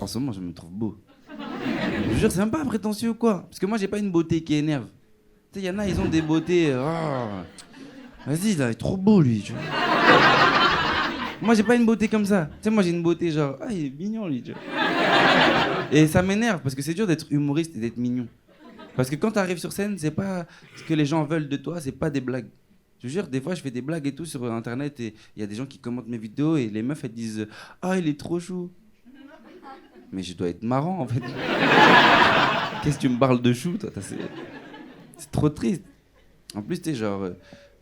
En ce moment, je me trouve beau. Je vous jure, c'est même pas prétentieux ou quoi. Parce que moi, j'ai pas une beauté qui énerve. Tu sais, y en a, ils ont des beautés. Vas-y, là, il est trop beau, lui. Tu vois. Moi, j'ai pas une beauté comme ça. Tu sais, moi, j'ai une beauté genre, il est mignon, lui. Tu vois. Et ça m'énerve parce que c'est dur d'être humoriste et d'être mignon. Parce que quand t'arrives sur scène, c'est pas ce que les gens veulent de toi, c'est pas des blagues. Je vous jure, des fois, je fais des blagues et tout sur Internet et il y a des gens qui commentent mes vidéos et les meufs, elles disent « Ah, il est trop chou !» Mais je dois être marrant, en fait. Qu'est-ce que tu me parles de chou, toi? C'est trop triste. En plus, tu sais, genre,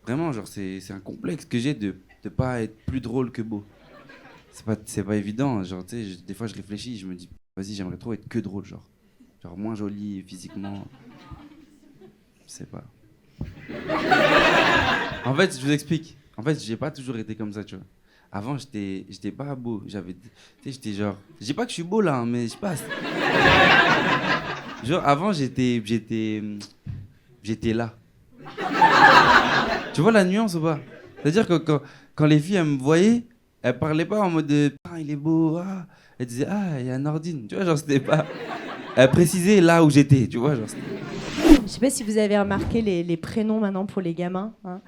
vraiment, genre, c'est un complexe que j'ai de pas être plus drôle que beau. C'est pas évident. Genre, tu sais, des fois, je réfléchis, je me dis « Vas-y, j'aimerais trop être que drôle, genre. Genre, moins joli physiquement. » Je sais pas. En fait, je vous explique. En fait, j'ai pas toujours été comme ça, tu vois. Avant, j'étais pas beau. Tu sais, j'étais genre. Je dis pas que je suis beau là, hein, mais je passe. Genre, avant, j'étais là. Tu vois la nuance ou pas? C'est-à-dire que quand les filles elles me voyaient, elles parlaient pas en mode de, ah, il est beau, ah. Elles disaient, ah, il y a Nordine. Tu vois, genre, c'était pas. Elles précisaient là où j'étais, tu vois, genre. Je sais pas si vous avez remarqué les prénoms maintenant pour les gamins. Hein.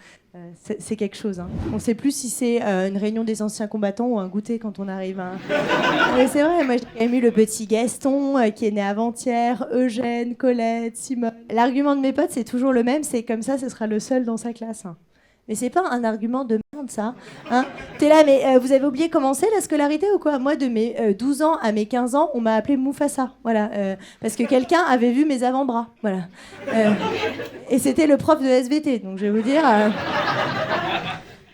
C'est quelque chose. Hein. On sait plus si c'est une réunion des anciens combattants ou un goûter quand on arrive. Hein. Mais c'est vrai, moi j'ai quand même eu le petit Gaston qui est né avant-hier, Eugène, Colette, Simone. L'argument de mes potes c'est toujours le même, c'est comme ça, ce sera le seul dans sa classe. Hein. Mais c'est pas un argument de merde, ça. Hein. T'es là, mais vous avez oublié comment c'est la scolarité ou quoi? Moi, de mes 12 ans à mes 15 ans, on m'a appelé Mufasa. Voilà, parce que quelqu'un avait vu mes avant-bras. Voilà. Et c'était le prof de SVT, donc je vais vous dire...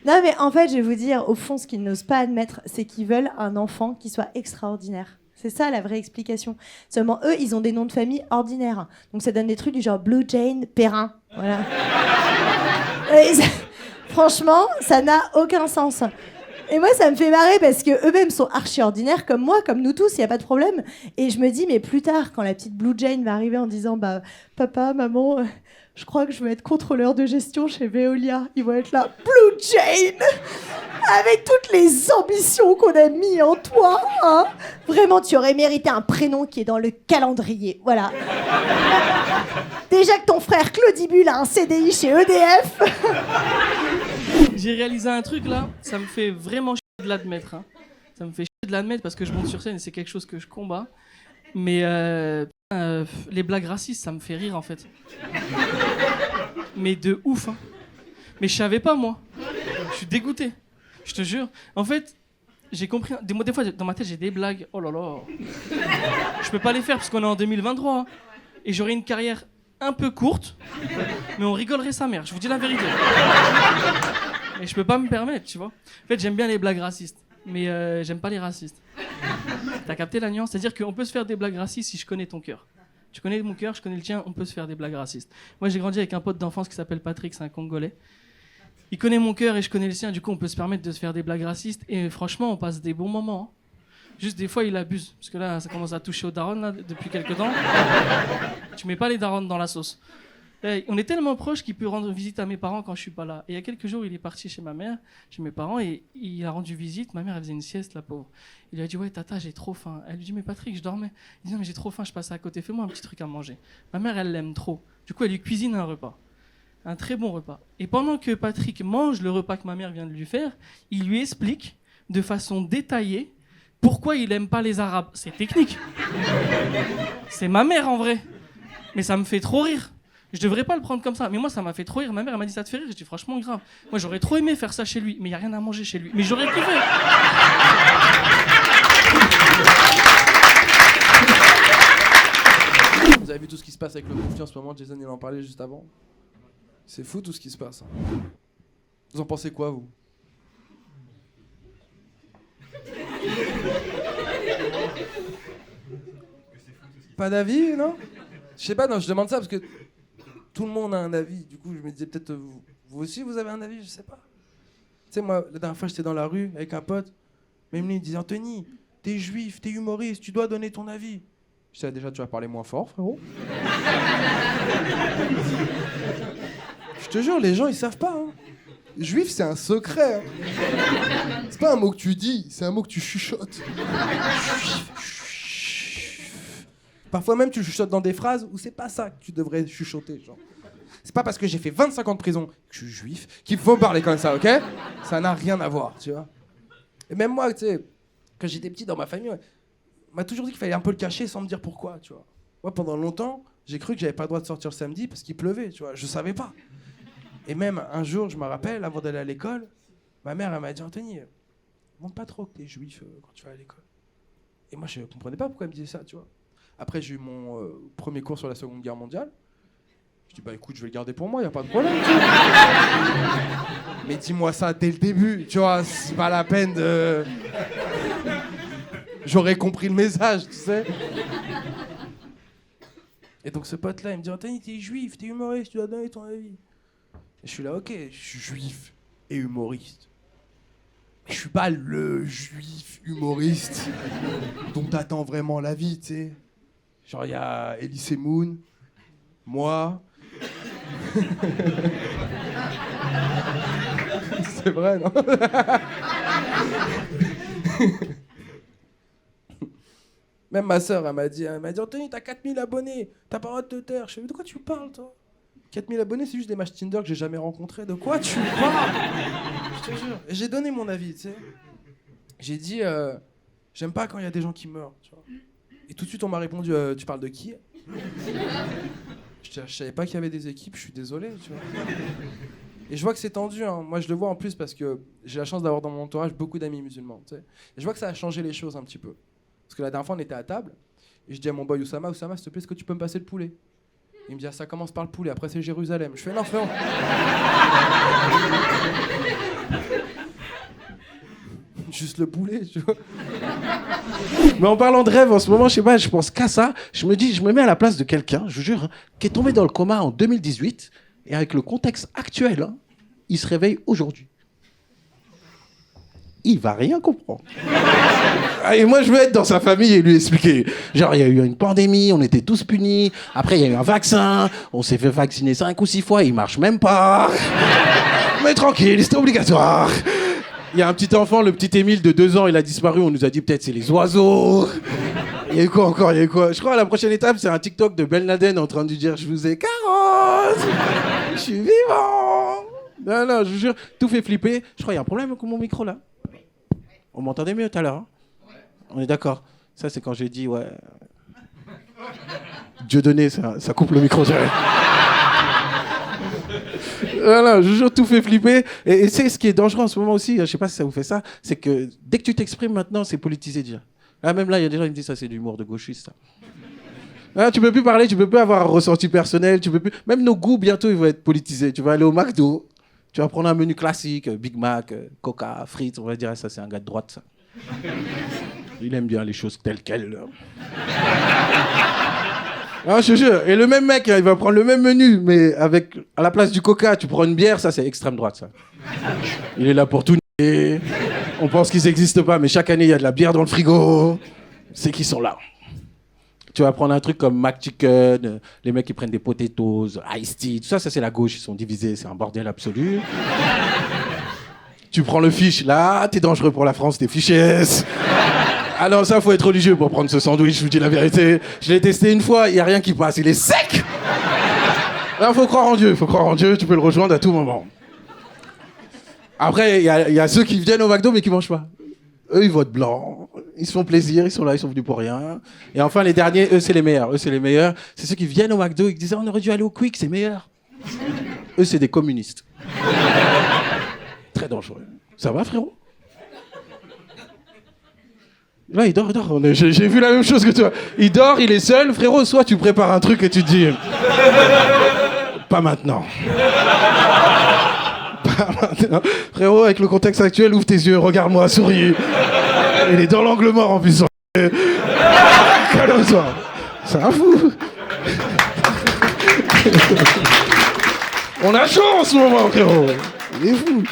Non, mais en fait, je vais vous dire, au fond, ce qu'ils n'osent pas admettre, c'est qu'ils veulent un enfant qui soit extraordinaire. C'est ça la vraie explication. Seulement, eux, ils ont des noms de famille ordinaires. Donc ça donne des trucs du genre Blue Jane, Perrin. Voilà. Franchement, ça n'a aucun sens. Et moi, ça me fait marrer parce qu'eux-mêmes sont archi-ordinaires, comme moi, comme nous tous, il n'y a pas de problème. Et je me dis, mais plus tard, quand la petite Blue Jane va arriver en disant, bah, papa, maman, je crois que je vais être contrôleur de gestion chez Veolia. Ils vont être là, Blue Jane, avec toutes les ambitions qu'on a mis en toi, hein. Vraiment, tu aurais mérité un prénom qui est dans le calendrier. Voilà. Déjà que ton frère Claudibule a un CDI chez EDF. J'ai réalisé un truc là, ça me fait vraiment chier de l'admettre. Hein. Ça me fait chier de l'admettre parce que je monte sur scène et c'est quelque chose que je combats. Mais les blagues racistes, ça me fait rire en fait. Mais de ouf. Hein. Mais je savais pas moi. Je suis dégoûté. Je te jure. En fait, j'ai compris. Des fois, dans ma tête, j'ai des blagues. Oh là là. Je peux pas les faire parce qu'on est en 2023. Hein. Et j'aurais une carrière un peu courte, mais on rigolerait sa mère. Je vous dis la vérité. Et je peux pas me permettre, tu vois. En fait, j'aime bien les blagues racistes, mais j'aime pas les racistes. T'as capté la nuance? C'est-à-dire qu'on peut se faire des blagues racistes si je connais ton cœur. Tu connais mon cœur, je connais le tien, on peut se faire des blagues racistes. Moi, j'ai grandi avec un pote d'enfance qui s'appelle Patrick, c'est un Congolais. Il connaît mon cœur et je connais le sien, du coup, on peut se permettre de se faire des blagues racistes. Et franchement, on passe des bons moments. Hein. Juste des fois, il abuse. Parce que là, ça commence à toucher aux darons là, depuis quelques temps. Tu mets pas les darons dans la sauce. On est tellement proches qu'il peut rendre visite à mes parents quand je suis pas là. Et il y a quelques jours, il est parti chez ma mère, chez mes parents, et il a rendu visite. Ma mère, elle faisait une sieste, la pauvre. Il lui a dit, ouais, tata, j'ai trop faim. Elle lui dit, mais Patrick, je dormais. Il dit, non, mais j'ai trop faim, je passe à côté, fais-moi un petit truc à manger. Ma mère, elle l'aime trop. Du coup, elle lui cuisine un repas. Un très bon repas. Et pendant que Patrick mange le repas que ma mère vient de lui faire, il lui explique de façon détaillée pourquoi il aime pas les Arabes. C'est technique. C'est ma mère en vrai. Mais ça me fait trop rire. Je devrais pas le prendre comme ça. Mais moi, ça m'a fait trop rire. Ma mère, elle m'a dit, ça te fait rire? J'ai dit, franchement, grave. Moi, j'aurais trop aimé faire ça chez lui. Mais il n'y a rien à manger chez lui. Mais j'aurais kiffé. Vous avez vu tout ce qui se passe avec le conflit en ce moment? Jason, il en parlait juste avant. C'est fou tout ce qui se passe. Vous en pensez quoi, vous? Pas d'avis, non? Je sais pas, non, je demande ça parce que tout le monde a un avis. Du coup, je me disais peut-être vous aussi, vous avez un avis, je sais pas. Tu sais, moi, la dernière fois, j'étais dans la rue avec un pote. Même lui, il disait, Anthony, t'es juif, t'es humoriste, tu dois donner ton avis. Je disais, déjà, tu vas parler moins fort, frérot. Je te jure, les gens, ils savent pas. Hein. Juif, c'est un secret. Hein. C'est pas un mot que tu dis, c'est un mot que tu chuchotes. Juif. Parfois même, tu chuchotes dans des phrases où c'est pas ça que tu devrais chuchoter, genre. C'est pas parce que j'ai fait 25 ans de prison que je suis juif qu'il faut parler comme ça, ok? Ça n'a rien à voir, tu vois. Et même moi, tu sais, quand j'étais petit dans ma famille, on m'a toujours dit qu'il fallait un peu le cacher sans me dire pourquoi, tu vois. Moi, pendant longtemps, j'ai cru que j'avais pas le droit de sortir le samedi parce qu'il pleuvait, tu vois. Je savais pas. Et même un jour, je me rappelle, avant d'aller à l'école, ma mère, elle m'a dit, Anthony, montre pas trop que t'es juif quand tu vas à l'école. Et moi, je comprenais pas pourquoi elle me disait ça, tu vois. Après, j'ai eu mon premier cours sur la Seconde Guerre mondiale. Je dis, bah écoute, je vais le garder pour moi, y a pas de problème. Tu vois. Mais dis-moi ça dès le début, tu vois, c'est pas la peine de... J'aurais compris le message, tu sais. Et donc ce pote-là, il me dit, Anthony, t'es juif, t'es humoriste, tu dois donner ton avis. Et je suis là, ok, je suis juif et humoriste. Mais je suis pas le juif humoriste dont t'attends vraiment la vie, tu sais. Genre, il y a Elise Moon, moi. C'est vrai, non? Même ma sœur, elle m'a dit, Anthony, t'as 4000 abonnés, t'as pas le droit de te taire. Je fais, mais de quoi tu parles, toi? 4000 abonnés, c'est juste des matchs Tinder que j'ai jamais rencontrés. De quoi tu parles? Je te jure. Et j'ai donné mon avis, tu sais. J'ai dit, j'aime pas quand il y a des gens qui meurent, tu vois. Et tout de suite, on m'a répondu, tu parles de qui? Je savais pas qu'il y avait des équipes, je suis désolé, tu vois. Et je vois que c'est tendu, hein. Moi je le vois en plus parce que j'ai la chance d'avoir dans mon entourage beaucoup d'amis musulmans, tu sais. Et je vois que ça a changé les choses un petit peu. Parce que la dernière fois, on était à table, et je dis à mon boy Oussama, s'il te plaît, est-ce que tu peux me passer le poulet? Il me dit, ah, ça commence par le poulet, après c'est Jérusalem. Je fais, non, frérot. Juste le poulet, tu vois. Mais en parlant de rêve, en ce moment, je sais pas, je pense qu'à ça. Je me mets à la place de quelqu'un, je vous jure, hein, qui est tombé dans le coma en 2018, et avec le contexte actuel, hein, il se réveille aujourd'hui. Il va rien comprendre. Et moi, je veux être dans sa famille et lui expliquer. Genre, il y a eu une pandémie, on était tous punis. Après, il y a eu un vaccin. On s'est fait vacciner 5 ou 6 fois, il marche même pas. Mais tranquille, c'était obligatoire. Il y a un petit enfant, le petit Émile de 2 ans, il a disparu. On nous a dit peut-être c'est les oiseaux. Il y a eu quoi encore? Il y a eu quoi? Je crois à la prochaine étape, c'est un TikTok de Ben Laden en train de dire je vous ai carotte. Je suis vivant. Non, je vous jure, tout fait flipper. Je crois qu'il y a un problème avec mon micro là. On m'entendait mieux tout à l'heure, hein? On est d'accord. Ça, c'est quand j'ai dit, ouais... Dieu donné, ça coupe le micro, direct. Voilà, je vous jure, tout fait flipper. Et c'est ce qui est dangereux en ce moment aussi, je sais pas si ça vous fait ça, c'est que dès que tu t'exprimes maintenant, c'est politisé déjà. Là, même là, il y a des gens qui me disent, ça, c'est de l'humour de gauchiste, ça. Là, tu peux plus parler, tu peux plus avoir un ressenti personnel, tu peux plus... Même nos goûts, bientôt, ils vont être politisés. Tu vas aller au McDo, tu vas prendre un menu classique, Big Mac, Coca, frites, on va dire, ça c'est un gars de droite, ça. Il aime bien les choses telles quelles. Ah, je te jure. Et le même mec, il va prendre le même menu, mais avec, à la place du Coca, tu prends une bière, ça c'est extrême droite, ça. Il est là pour tout nier. On pense qu'ils n'existent pas, mais chaque année, il y a de la bière dans le frigo. C'est qu'ils sont là. Tu vas prendre un truc comme McChicken, les mecs qui prennent des potatoes, Ice Tea, tout ça, ça c'est la gauche, ils sont divisés, c'est un bordel absolu. Tu prends le fish, là, t'es dangereux pour la France, t'es fichesse. Ah non, ça, faut être religieux pour prendre ce sandwich, je vous dis la vérité. Je l'ai testé une fois, il n'y a rien qui passe, il est sec. Là, faut croire en Dieu, tu peux le rejoindre à tout moment. Après, il y a ceux qui viennent au McDo mais qui mangent pas. Eux, ils votent blanc, ils se font plaisir, ils sont là, ils sont venus pour rien. Et enfin, les derniers, eux, c'est les meilleurs. C'est ceux qui viennent au McDo et qui disent on aurait dû aller au Quick, c'est meilleur. Eux, c'est des communistes. Très dangereux. Ça va, frérot? Là, il dort. J'ai vu la même chose que toi. Il dort, il est seul. Frérot, soit tu prépares un truc et tu te dis... Pas maintenant. Pas maintenant. Frérot, avec le contexte actuel, ouvre tes yeux, regarde-moi, souris. Il est dans l'angle mort en plus. Calme-toi. C'est un fou. On a chaud en ce moment, frérot. Il est fou.